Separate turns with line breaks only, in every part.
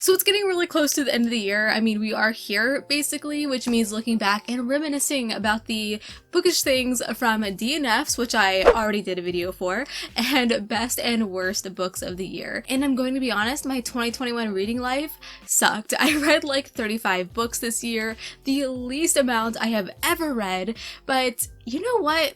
So it's getting really close to the end of the year. I mean, we are here basically, which means looking back and reminiscing about the bookish things from DNFs, which I already did a video for, and best and worst books of the year. And I'm going to be honest, my 2021 reading life sucked. I read like 35 books this year, the least amount I have ever read, but you know what?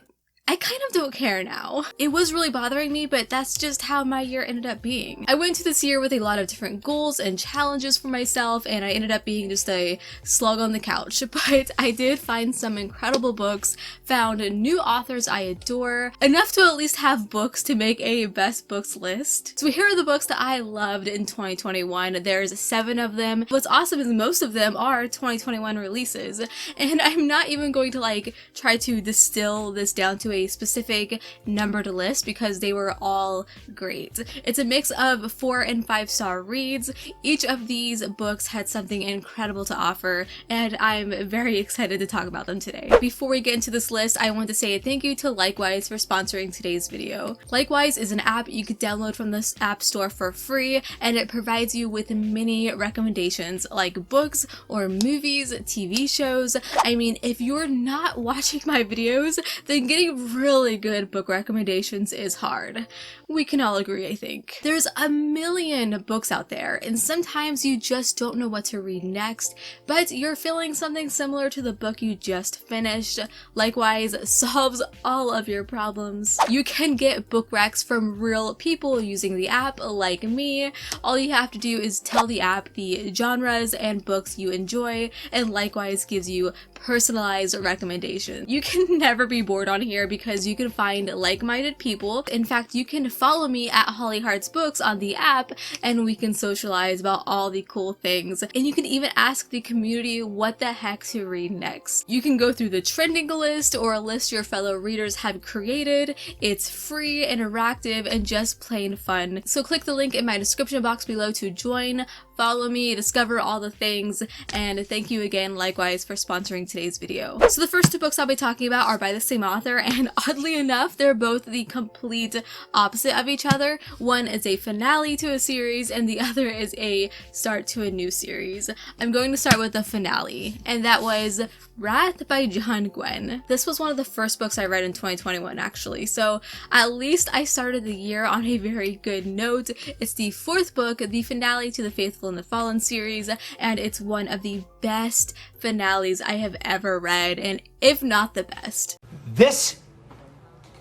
I kind of don't care now. It was really bothering me, but that's just how my year ended up being. I went into this year with a lot of different goals and challenges for myself, and I ended up being just a slug on the couch. But I did find some incredible books, found new authors I adore, enough to at least have books to make a best books list. So here are the books that I loved in 2021. There's 7 of them. What's awesome is most of them are 2021 releases, and I'm not even going to like try to distill this down to a specific numbered list because they were all great. It's a mix of 4 and 5-star reads. Each of these books had something incredible to offer, and I'm very excited to talk about them today. Before we get into this list, I want to say a thank you to Likewise for sponsoring today's video. Likewise is an app you can download from the App Store for free, and it provides you with many recommendations like books or movies, TV shows. I mean, if you're not watching my videos, then getting really good book recommendations is hard. We can all agree, I think. There's a million books out there, and sometimes you just don't know what to read next, but you're feeling something similar to the book you just finished. Likewise solves all of your problems. You can get book recs from real people using the app, like me. All you have to do is tell the app the genres and books you enjoy, and Likewise gives you personalized recommendations. You can never be bored on here because you can find like-minded people. In fact, you can follow me at Holly Hearts Books on the app, and we can socialize about all the cool things. And you can even ask the community what the heck to read next. You can go through the trending list or a list your fellow readers have created. It's free, interactive, and just plain fun. So click the link in my description box below to join. Follow me, discover all the things, and thank you again, Likewise, for sponsoring today's video. So the first 2 books I'll be talking about are by the same author, and oddly enough, they're both the complete opposite of each other. One is a finale to a series, and the other is a start to a new series. I'm going to start with the finale, and that was Wrath by John Gwynne. This was one of the first books I read in 2021, actually, so at least I started the year on a very good note. It's the 4th book, the finale to the Faithful and the Fallen series, and it's one of the best finales I have ever read, and if not the best.
This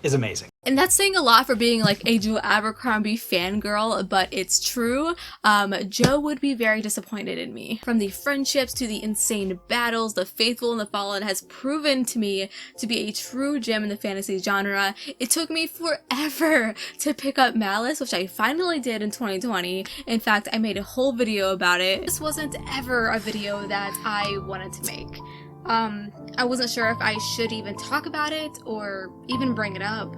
is amazing.
And that's saying a lot for being like a Joe Abercrombie fangirl, but it's true. Joe would be very disappointed in me. From the friendships to the insane battles, The Faithful and the Fallen has proven to me to be a true gem in the fantasy genre. It took me forever to pick up Malice, which I finally did in 2020. In fact, I made a whole video about it. This wasn't ever a video that I wanted to make. I wasn't sure if I should even talk about it or even bring it up.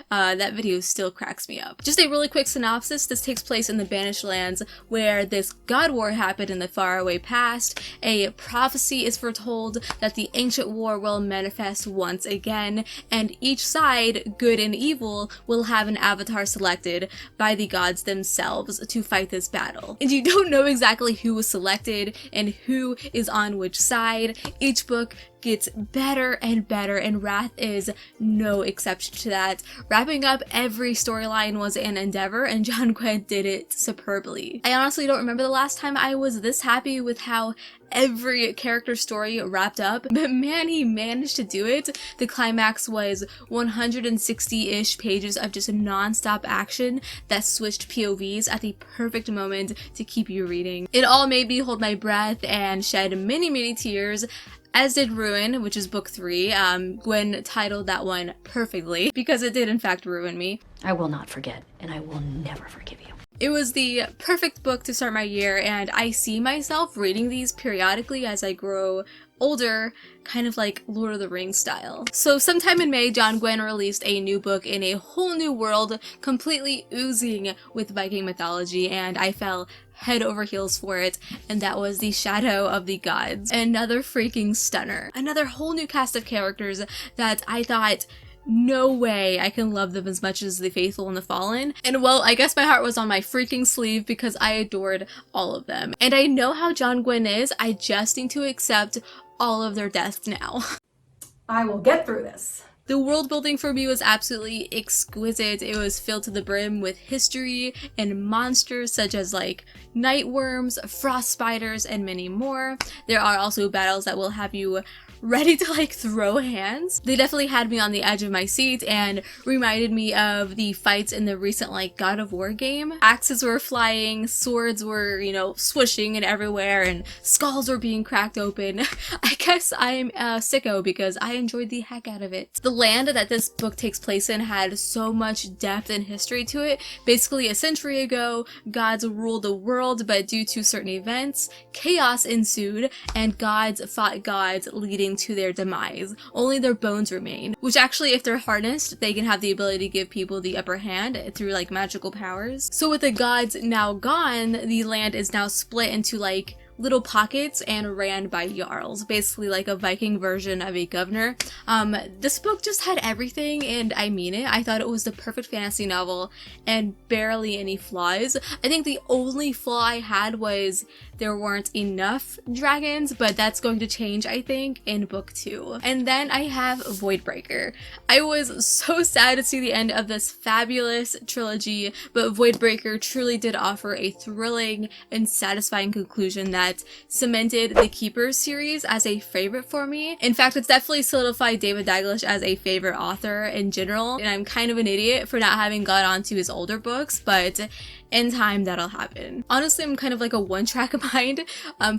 That video still cracks me up. Just a really quick synopsis. This takes place in the Banished Lands, where this god war happened in the faraway past. A prophecy is foretold that the ancient war will manifest once again, and each side, good and evil, will have an avatar selected by the gods themselves to fight this battle. And you don't know exactly who was selected and who is on which side. Each book gets better and better, and Wrath is no exception to that. Wrapping up every storyline was an endeavor, and John Gwynne did it superbly. I honestly don't remember the last time I was this happy with how every character story wrapped up, but man, he managed to do it. The climax was 160-ish pages of just non-stop action that switched POVs at the perfect moment to keep you reading. It all made me hold my breath and shed many tears, as did Ruin, which is book 3. Gwynne titled that one perfectly, because it did in fact ruin me.
I will not forget, and I will never forgive you.
It was the perfect book to start my year, and I see myself reading these periodically as I grow older, kind of like Lord of the Rings style. So sometime in May, John Gwynne released a new book in a whole new world, completely oozing with Viking mythology, and I fell head over heels for it, and that was The Shadow of the Gods. Another freaking stunner. Another whole new cast of characters that I thought no way I can love them as much as the Faithful and the Fallen. And well, I guess my heart was on my freaking sleeve because I adored all of them. And I know how John Gwynne is, I just need to accept all of their deaths now.
I will get through this.
The world building for me was absolutely exquisite. It was filled to the brim with history and monsters such as like night worms, frost spiders, and many more. There are also battles that will have you ready to like throw hands. They definitely had me on the edge of my seat and reminded me of the fights in the recent like God of War game. Axes were flying, swords were, you know, swishing and everywhere, and skulls were being cracked open. I guess I'm a sicko because I enjoyed the heck out of it. The land that this book takes place in had so much depth and history to it. Basically, a century ago, gods ruled the world, but due to certain events, chaos ensued, and gods fought gods, leading to their demise. Only their bones remain, which actually, if they're harnessed, they can have the ability to give people the upper hand through like magical powers. So with the gods now gone, the land is now split into like little pockets and ran by jarls, basically like a Viking version of a governor. This book just had everything, and I mean it. I thought it was the perfect fantasy novel and barely any flaws. I think the only flaw I had was there weren't enough dragons, but that's going to change, I think, in book 2. And then I have Voidbreaker. I was so sad to see the end of this fabulous trilogy, but Voidbreaker truly did offer a thrilling and satisfying conclusion that cemented the Keepers series as a favorite for me. In fact, it's definitely solidified David Dalglish as a favorite author in general, and I'm kind of an idiot for not having got onto his older books, but in time that'll happen. Honestly, I'm kind of like a one-track mind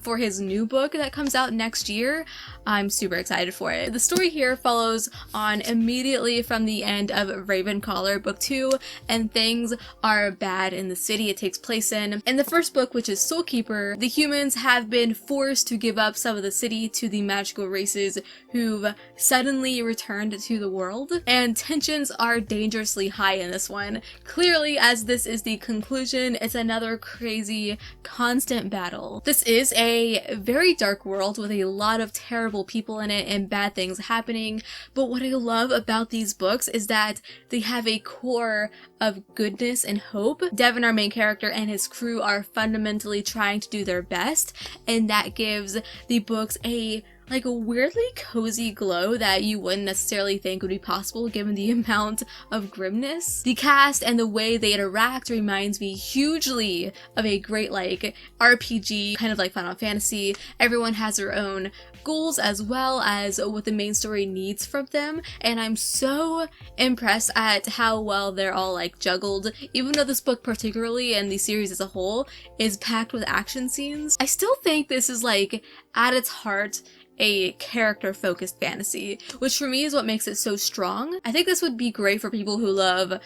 for his new book that comes out next year. I'm super excited for it. The story here follows on immediately from the end of Ravencaller book 2, and things are bad in the city it takes place in. In the first book, which is Soulkeeper, the humans have been forced to give up some of the city to the magical races who've suddenly returned to the world, and tensions are dangerously high in this one. Clearly, as this is the conclusion, it's another crazy, constant battle. This is a very dark world with a lot of terrible people in it and bad things happening, but what I love about these books is that they have a core of goodness and hope. Devin, our main character, and his crew are fundamentally trying to do their best, and that gives the books a weirdly cozy glow that you wouldn't necessarily think would be possible given the amount of grimness. The cast and the way they interact reminds me hugely of a great RPG, kind of like Final Fantasy. Everyone has their own goals as well as what the main story needs from them, and I'm so impressed at how well they're all juggled. Even though this book particularly and the series as a whole is packed with action scenes, I still think this is at its heart a character-focused fantasy, which for me is what makes it so strong. I think this would be great for people who love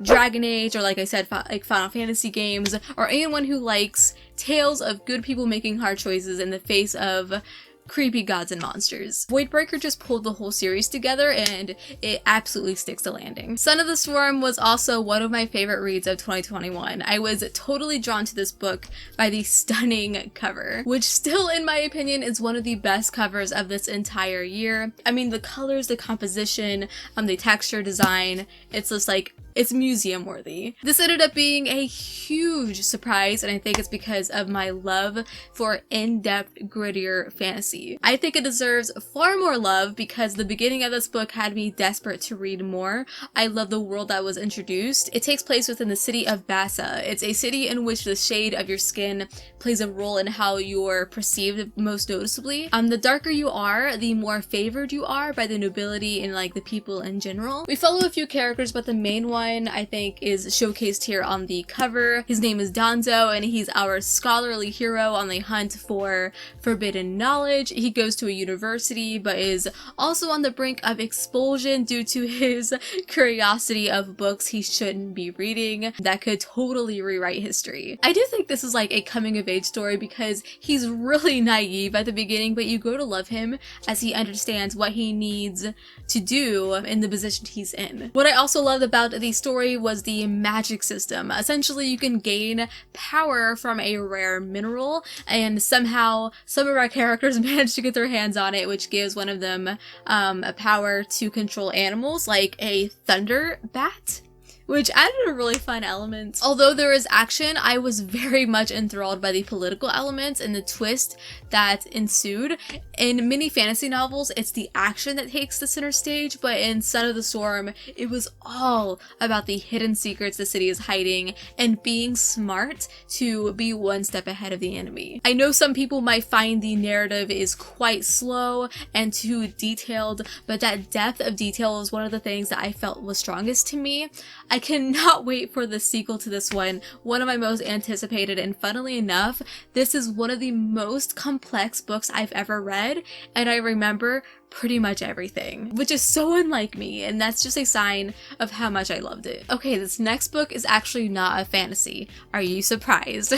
Dragon Age, or like I said, Final Fantasy games, or anyone who likes tales of good people making hard choices in the face of creepy gods and monsters. Voidbreaker just pulled the whole series together, and it absolutely sticks to landing. Son of the Storm was also one of my favorite reads of 2021. I was totally drawn to this book by the stunning cover, which still, in my opinion, is one of the best covers of this entire year. I mean, the colors, the composition, the texture design, it's just it's museum worthy. This ended up being a huge surprise, and I think it's because of my love for in-depth, grittier fantasy. I think it deserves far more love because the beginning of this book had me desperate to read more. I love the world that was introduced. It takes place within the city of Bassa. It's a city in which the shade of your skin plays a role in how you're perceived most noticeably. The darker you are, the more favored you are by the nobility and the people in general. We follow a few characters, but the main one I think is showcased here on the cover. His name is Danzo, and he's our scholarly hero on the hunt for forbidden knowledge. He goes to a university, but is also on the brink of expulsion due to his curiosity of books he shouldn't be reading that could totally rewrite history. I do think this is a coming of age story because he's really naive at the beginning, but you grow to love him as he understands what he needs to do in the position he's in. What I also love about the the story was the magic system. Essentially, you can gain power from a rare mineral, and somehow some of our characters managed to get their hands on it, which gives one of them a power to control animals, like a thunder bat, which added a really fun element. Although there is action, I was very much enthralled by the political elements and the twist that ensued. In many fantasy novels, it's the action that takes the center stage, but in Son of the Storm, it was all about the hidden secrets the city is hiding and being smart to be one step ahead of the enemy. I know some people might find the narrative is quite slow and too detailed, but that depth of detail is one of the things that I felt was strongest to me. I cannot wait for the sequel to this one of my most anticipated, and funnily enough, this is one of the most complex books I've ever read, and I remember pretty much everything, which is so unlike me, and that's just a sign of how much I loved it. Okay, this next book is actually not a fantasy. Are you surprised?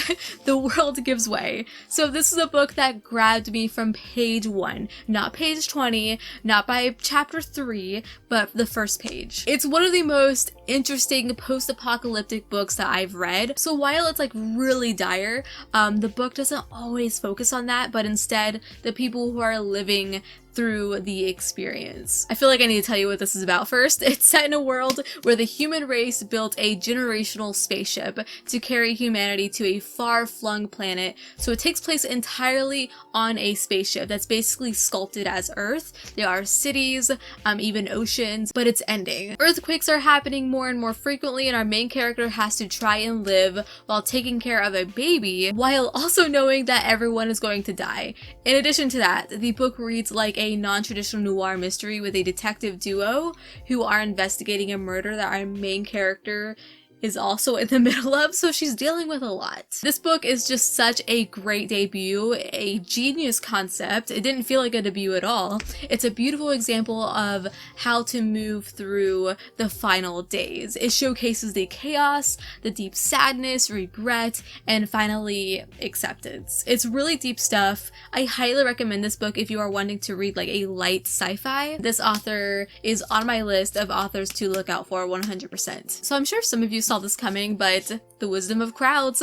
The world gives way. So this is a book that grabbed me from page 1, not page 20, not by chapter 3, but the first page. It's one of the most interesting post-apocalyptic books that I've read. So while it's like really dire, the book doesn't always focus on that, but instead the people who are living through the experience. I feel like I need to tell you what this is about first. It's set in a world where the human race built a generational spaceship to carry humanity to a far-flung planet, so it takes place entirely on a spaceship that's basically sculpted as Earth. There are cities, even oceans, but it's ending. Earthquakes are happening more and more frequently, and our main character has to try and live while taking care of a baby, while also knowing that everyone is going to die. In addition to that, the book reads like a non-traditional noir mystery with a detective duo who are investigating a murder that our main character is also in the middle of, so she's dealing with a lot. This book is just such a great debut, a genius concept. It didn't feel like a debut at all. It's a beautiful example of how to move through the final days. It showcases the chaos, the deep sadness, regret, and finally acceptance. It's really deep stuff. I highly recommend this book if you are wanting to read like a light sci-fi. This author is on my list of authors to look out for 100%. So I'm sure some of you saw this coming, but the wisdom of crowds.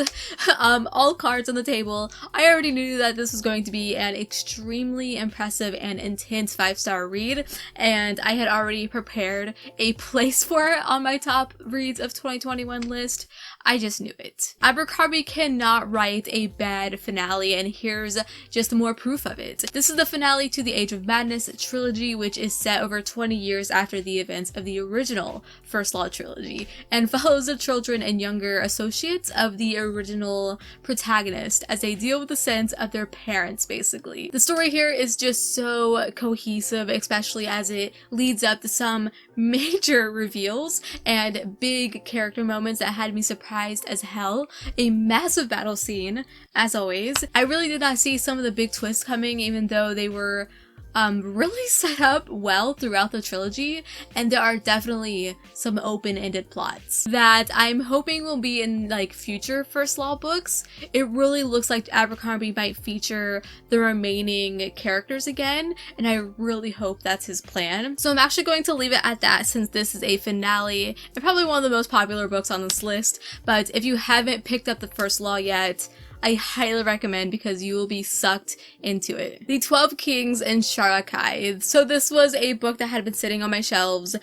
All cards on the table. I already knew that this was going to be an extremely impressive and intense 5-star read, and I had already prepared a place for it on my top reads of 2021 list. I just knew it. Abercrombie cannot write a bad finale, and here's just more proof of it. This is the finale to the Age of Madness trilogy, which is set over 20 years after the events of the original First Law trilogy, and follows the children and younger associates of the original protagonist as they deal with the sins of their parents, basically. The story here is just so cohesive, especially as it leads up to some major reveals and big character moments that had me surprised as hell. A massive battle scene, as always. I really did not see some of the big twists coming, even though they were really set up well throughout the trilogy, and there are definitely some open-ended plots that I'm hoping will be in like future First Law books. It really looks like Abercrombie might feature the remaining characters again, and I really hope that's his plan. So I'm actually going to leave it at that, since this is a finale and probably one of the most popular books on this list. But if you haven't picked up the First Law yet, I highly recommend, because you will be sucked into it. The 12 Kings and Serakai. So this was a book that had been sitting on my shelves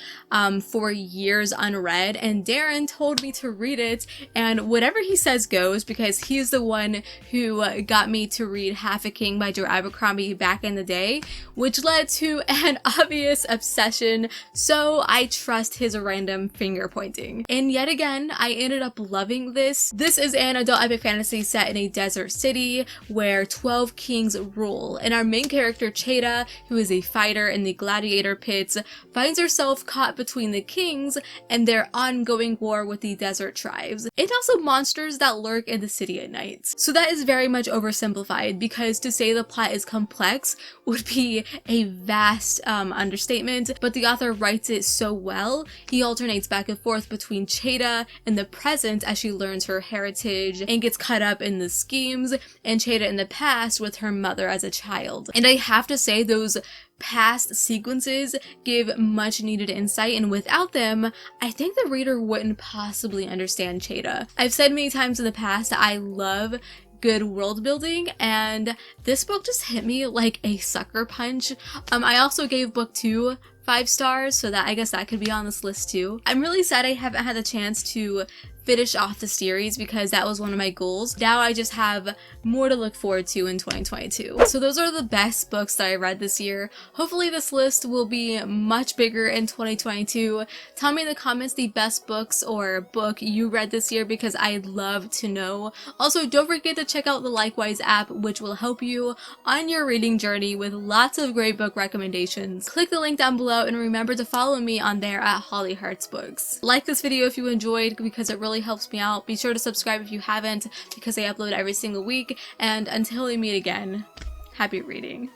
for years unread, and Darren told me to read it, and whatever he says goes, because he's the one who got me to read Half a King by Joe Abercrombie back in the day, which led to an obvious obsession, so I trust his random finger pointing. And yet again, I ended up loving this. This is an adult epic fantasy set in a desert city where 12 kings rule, and our main character Cheta, who is a fighter in the gladiator pits, finds herself caught between the kings and their ongoing war with the desert tribes, and also monsters that lurk in the city at night. So that is very much oversimplified, because to say the plot is complex would be a vast understatement, but the author writes it so well. He alternates back and forth between Cheta and the present as she learns her heritage and gets caught up in the schemes and Cheta in the past with her mother as a child. And I have to say, those past sequences give much needed insight, and without them, I think the reader wouldn't possibly understand Cheta. I've said many times in the past that I love good world building, and this book just hit me like a sucker punch. I also gave book 2 5 stars, so that I guess that could be on this list too. I'm really sad I haven't had the chance to finish off the series because that was one of my goals. Now I just have more to look forward to in 2022. So those are the best books that I read this year. Hopefully this list will be much bigger in 2022. Tell me in the comments the best books or book you read this year because I'd love to know. Also, don't forget to check out the Likewise app, which will help you on your reading journey with lots of great book recommendations. Click the link down below and remember to follow me on there at Holly Hearts Books. Like this video if you enjoyed because it really helps me out. Be sure to subscribe if you haven't because I upload every single week, and until we meet again, happy reading.